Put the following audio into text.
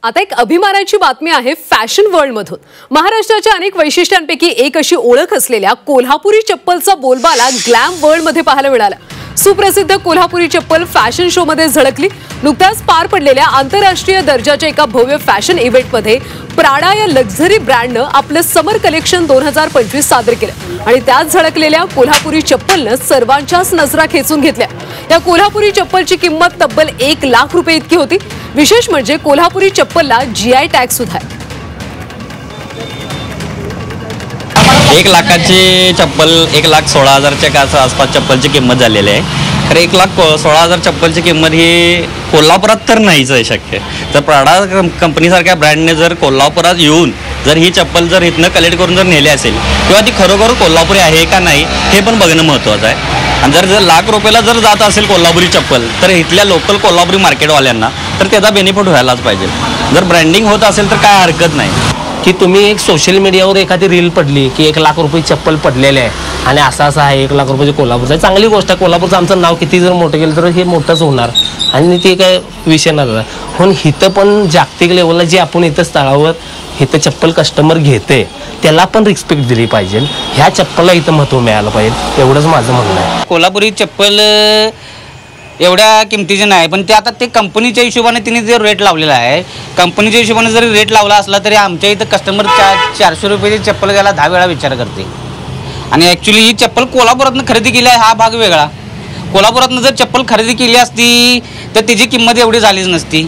आता एक अभिमानाची बातमी आहे फॅशन वर्ल्ड मधून। महाराष्ट्राच्या अनेक वैशिष्ट्यांपैकी एक अशी ओळख असलेल्या कोल्हापुरी चप्पलचा बोलबाला ग्लॅम वर्ल्ड मध्ये पाहायला मिळाला। सुप्रसिद्ध कोल्हापुरी चप्पल फॅशन शो मध्ये झळकली। नुकताच पार पडलेल्या आंतरराष्ट्रीय दर्जाच्या एका भव्य फॅशन इव्हेंट मध्ये प्राडा या लक्झरी ब्रँडनं आपलं समर कलेक्शन 2025 सादर केलं आणि त्यात झळकलेल्या कोल्हापुरी चप्पलनं सर्वांच्याच नजरा खेचून घेतल्या। या कोल्हापुरी चप्पलची किंमत तब्बल 1 लाख रुपये इतकी होती। विशेष म्हणजे कोल्हापुरी चप्पलला जीआय टॅग सुद्धा आहे। 1 लाखाची चप्पल 1,16,000च्या आसपास चप्पलची किंमत झालेली आहे। तर 1,16,000 चप्पलची किंमत ही कोल्हापुरात तर नाहीच आहे शक्य। तर प्राडा कंपनीसारख्या ब्रँडने जर कोल्हापुरात येऊन जर ही चप्पल जर इथनं कलेक्ट करून जर नेली असेल किंवा ती खरोखर कोल्हापुरी आहे का नाही हे पण बघणं महत्त्वाचं आहे। आणि जर लाख रुपयाला जर जात असेल कोल्हापुरी चप्पल तर इथल्या लोकल कोल्हापुरी मार्केटवाल्यांना तर त्याचा बेनिफिट व्हायलाच पाहिजे। जर ब्रँडिंग होत असेल तर काय हरकत नाही की तुम्ही एक सोशल मीडियावर एखादी रील पडली की 1 लाख रुपये चप्पल पडलेले आहे आणि असं आहे 1 लाख रुपयाचे कोल्हापूरचं चांगली गोष्ट आहे। कोल्हापूरचं आमचं नाव किती जर मोठं केलं तर हे मोठंच होणार आणि ते काय विषय नाही। पण इथं पण जागतिक लेवलला जे आपण इथं स्थळावर इथं चप्पल कस्टमर घेते त्याला पण रिस्पेक्ट दिली पाहिजे। ह्या चप्पलला इथं महत्त्व मिळालं पाहिजे एवढंच माझं म्हणणं आहे। कोल्हापुरी चप्पल एवढ्या किमतीचे नाही पण ते आता ते कंपनीच्या हिशोबाने तिने जे रेट लावलेला आहे कंपनीच्या हिशोबाने जरी रेट लावला असला तरी आमच्या इथं कस्टमर 400 रुपयाची चप्पल घ्यायला 10 वेळा विचार करते। आणि ॲक्च्युली ही चप्पल कोल्हापुरातनं खरेदी केली आहे हा भाग वेगळा। कोल्हापुरातनं जर चप्पल खरेदी केली असती तर तिची किंमत एवढी झालीच नसती।